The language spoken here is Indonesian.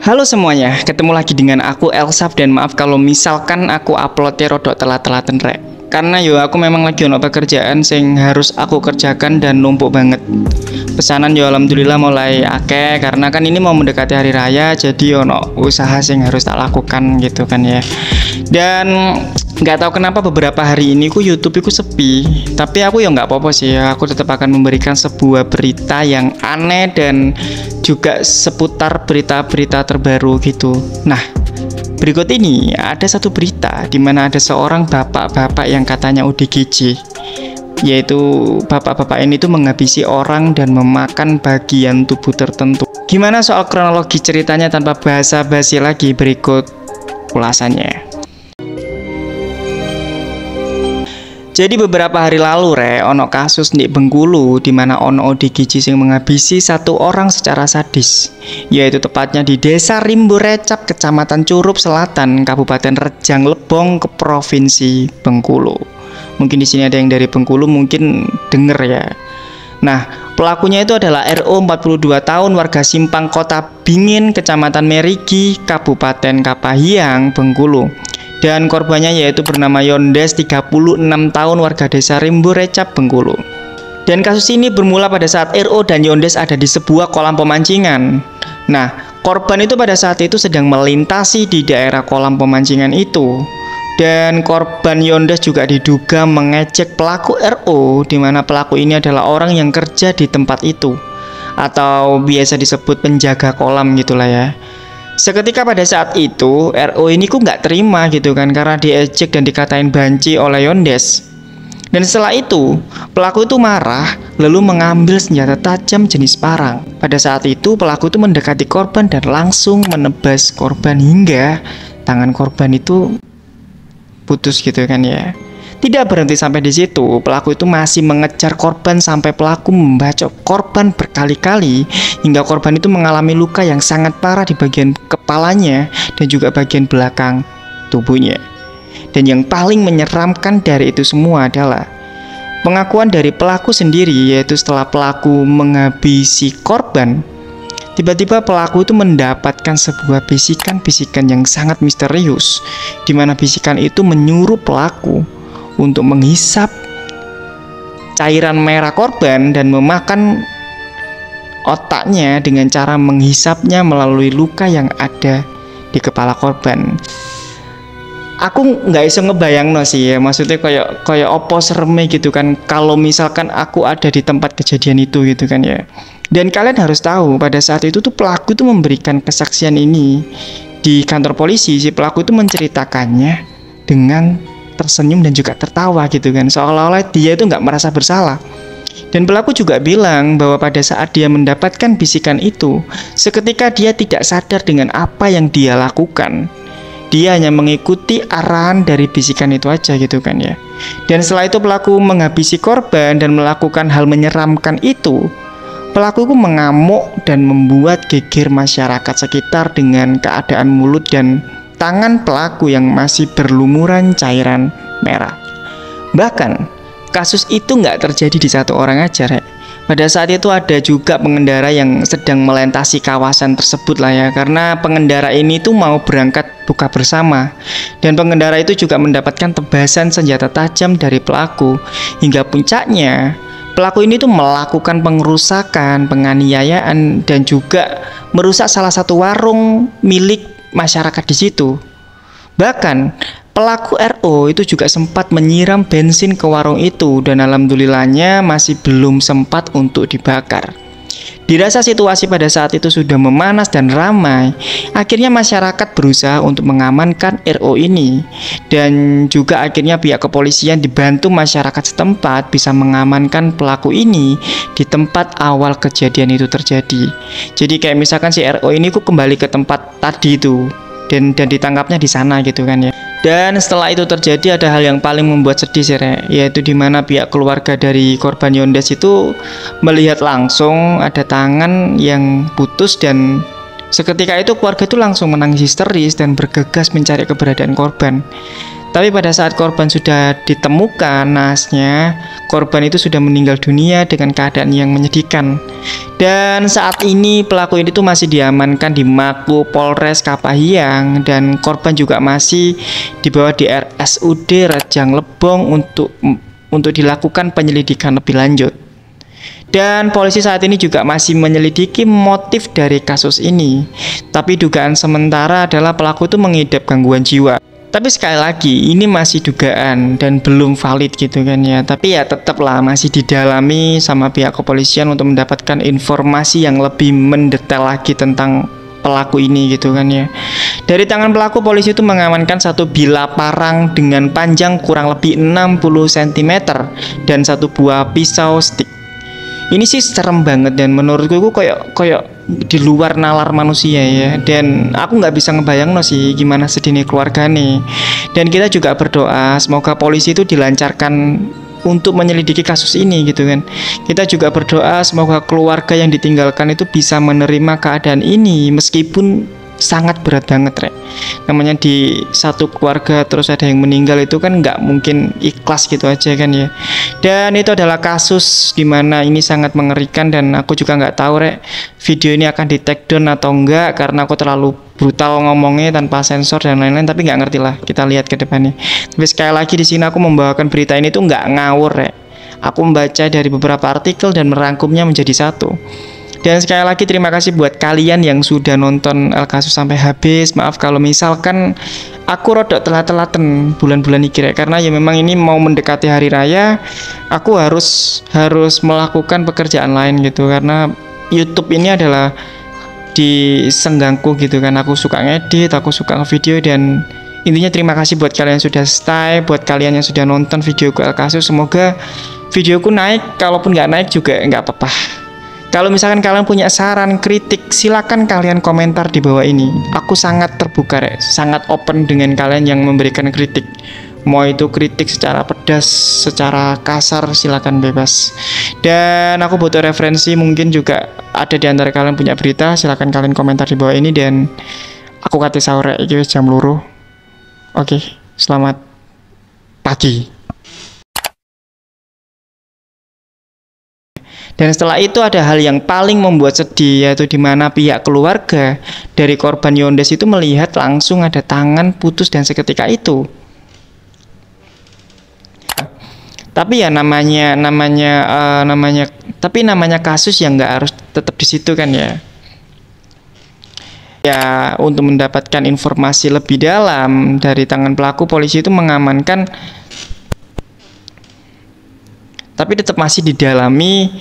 Halo semuanya, ketemu lagi dengan aku Elsaf dan maaf kalau misalkan aku uploadnya rodok telat-telatan rek. Karena yo aku memang lagi ono pekerjaan sing harus aku kerjakan dan numpuk banget. Pesanan yo alhamdulillah mulai akeh karena kan ini mau mendekati hari raya jadi ono usaha sing harus tak lakukan gitu kan ya. Dan nggak tahu kenapa beberapa hari ini YouTube ku sepi, tapi aku ya nggak apa-apa sih ya, aku tetap akan memberikan sebuah berita yang aneh dan juga seputar berita-berita terbaru gitu. Nah, berikut ini ada satu berita di mana ada seorang bapak-bapak yang katanya ODGJ, yaitu bapak-bapak ini tuh menghabisi orang dan memakan bagian tubuh tertentu. Gimana soal kronologi ceritanya tanpa basa-basi lagi, berikut ulasannya. Jadi beberapa hari lalu ono kasus di Bengkulu di mana ono ODGJ sing menghabisi satu orang secara sadis, yaitu tepatnya di Desa Rimbo Recap, Kecamatan Curup Selatan, Kabupaten Rejang Lebong, ke Provinsi Bengkulu. Mungkin di sini ada yang dari Bengkulu, mungkin denger ya. Nah, pelakunya itu adalah RO 42 tahun warga Simpang Kota Bingin, Kecamatan Merigi, Kabupaten Kapahiang, Bengkulu. Dan korbannya yaitu bernama Yondes 36 tahun warga Desa Rimbo Recap, Bengkulu. Dan kasus ini bermula pada saat RO dan Yondes ada di sebuah kolam pemancingan. Nah, korban itu pada saat itu sedang melintasi di daerah kolam pemancingan itu. Dan korban Yondes juga diduga mengejek pelaku RO, di mana pelaku ini adalah orang yang kerja di tempat itu, atau biasa disebut penjaga kolam gitulah ya. Seketika pada saat itu RO ini ku nggak terima gitu kan, karena diejek dan dikatain banci oleh Yondes. Dan setelah itu pelaku itu marah lalu mengambil senjata tajam jenis parang. Pada saat itu pelaku itu mendekati korban dan langsung menebas korban hingga tangan korban itu putus gitu kan ya. Tidak berhenti sampai di situ, pelaku itu masih mengejar korban sampai pelaku membacok korban berkali-kali hingga korban itu mengalami luka yang sangat parah di bagian kepalanya dan juga bagian belakang tubuhnya. Dan yang paling menyeramkan dari itu semua adalah pengakuan dari pelaku sendiri, yaitu setelah pelaku menghabisi korban, tiba-tiba pelaku itu mendapatkan sebuah bisikan-bisikan yang sangat misterius, di mana bisikan itu menyuruh pelaku untuk menghisap cairan merah korban dan memakan otaknya dengan cara menghisapnya melalui luka yang ada di kepala korban. Aku nggak bisa ngebayang sih ya, maksudnya kayak opo sereme gitu kan kalau misalkan aku ada di tempat kejadian itu gitu kan ya. Dan kalian harus tahu pada saat itu tuh pelaku tuh memberikan kesaksian ini di kantor polisi. Si pelaku itu menceritakannya dengan tersenyum dan juga tertawa gitu kan, seolah-olah dia itu nggak merasa bersalah. Dan pelaku juga bilang bahwa pada saat dia mendapatkan bisikan itu, seketika dia tidak sadar dengan apa yang dia lakukan. Dia hanya mengikuti arahan dari bisikan itu aja gitu kan ya. Dan setelah itu pelaku menghabisi korban dan melakukan hal menyeramkan itu. Pelaku itu mengamuk dan membuat geger masyarakat sekitar dengan keadaan mulut dan tangan pelaku yang masih berlumuran cairan merah. Bahkan kasus itu nggak terjadi di satu orang aja rek. Pada saat itu ada juga pengendara yang sedang melintasi kawasan tersebut lah ya, karena pengendara ini tuh mau berangkat buka bersama. Dan pengendara itu juga mendapatkan tebasan senjata tajam dari pelaku. Hingga puncaknya pelaku ini tuh melakukan pengerusakan, penganiayaan, dan juga merusak salah satu warung milik masyarakat di situ. Bahkan pelaku RO itu juga sempat menyiram bensin ke warung itu dan alhamdulillahnya masih belum sempat untuk dibakar. Dirasa situasi pada saat itu sudah memanas dan ramai, akhirnya masyarakat berusaha untuk mengamankan RO ini. Dan juga akhirnya pihak kepolisian dibantu masyarakat setempat bisa mengamankan pelaku ini di tempat awal kejadian itu terjadi. Jadi kayak misalkan si RO ini kembali ke tempat tadi itu dan ditangkapnya di sana gitu kan ya. Dan setelah itu terjadi ada hal yang paling membuat sedih sih yaitu dimana pihak keluarga dari korban Yondes itu melihat langsung ada tangan yang putus, dan seketika itu keluarga itu langsung menangis histeris dan bergegas mencari keberadaan korban. Tapi pada saat korban sudah ditemukan naasnya, korban itu sudah meninggal dunia dengan keadaan yang menyedihkan. Dan saat ini pelaku ini tuh masih diamankan di Mako Polres Kapahiang, dan korban juga masih dibawa di RSUD Rejang Lebong untuk dilakukan penyelidikan lebih lanjut. Dan polisi saat ini juga masih menyelidiki motif dari kasus ini. Tapi dugaan sementara adalah pelaku itu mengidap gangguan jiwa. Tapi sekali lagi ini masih dugaan dan belum valid gitu kan ya. Tapi ya tetaplah masih didalami sama pihak kepolisian untuk mendapatkan informasi yang lebih mendetail lagi tentang pelaku ini gitu kan ya. Dari tangan pelaku, polisi itu mengamankan satu bilah parang dengan panjang kurang lebih 60 cm dan satu buah pisau stick. Ini sih serem banget dan menurutku itu kayak di luar nalar manusia ya. Dan aku nggak bisa ngebayang sih gimana sedihnya keluarga nih. Dan kita juga berdoa semoga polisi itu dilancarkan untuk menyelidiki kasus ini gitu kan. Kita juga berdoa semoga keluarga yang ditinggalkan itu bisa menerima keadaan ini meskipun sangat berat banget Rek. Namanya di satu keluarga terus ada yang meninggal itu kan nggak mungkin ikhlas gitu aja kan ya. Dan itu adalah kasus dimana ini sangat mengerikan, dan aku juga nggak tahu Rek video ini akan di take down atau enggak karena aku terlalu brutal ngomongnya tanpa sensor dan lain-lain, tapi nggak ngerti lah, kita lihat ke depannya. Tapi sekali lagi di sini aku membawakan berita ini tuh nggak ngawur Rek. Aku membaca dari beberapa artikel dan merangkumnya menjadi satu. Dan sekali lagi terima kasih buat kalian yang sudah nonton El Kasus sampai habis. Maaf kalau misalkan aku rodok telat-telatan bulan-bulan ini karena ya memang ini mau mendekati hari raya, aku harus melakukan pekerjaan lain gitu, karena YouTube ini adalah di senggangku gitu kan. Aku suka ngedit, aku suka ngevideo, dan intinya terima kasih buat kalian yang sudah stay, buat kalian yang sudah nonton videoku El Kasus. Semoga videoku naik, kalaupun nggak naik juga nggak apa-apa. Kalau misalkan kalian punya saran, kritik, silakan kalian komentar di bawah ini. Aku sangat terbuka Rek, sangat open dengan kalian yang memberikan kritik. Mau itu kritik secara pedas, secara kasar, silakan bebas. Dan aku butuh referensi, mungkin juga ada di antara kalian punya berita, silakan kalian komentar di bawah ini. Dan aku kate sahur iki wis jam 2. Oke, selamat pagi. Dan setelah itu ada hal yang paling membuat sedih, yaitu di mana pihak keluarga dari korban Yondes itu melihat langsung ada tangan putus dan seketika itu. Tapi ya namanya kasus yang nggak harus tetap di situ kan ya. Ya, untuk mendapatkan informasi lebih dalam dari tangan pelaku, polisi itu mengamankan, tapi tetap masih didalami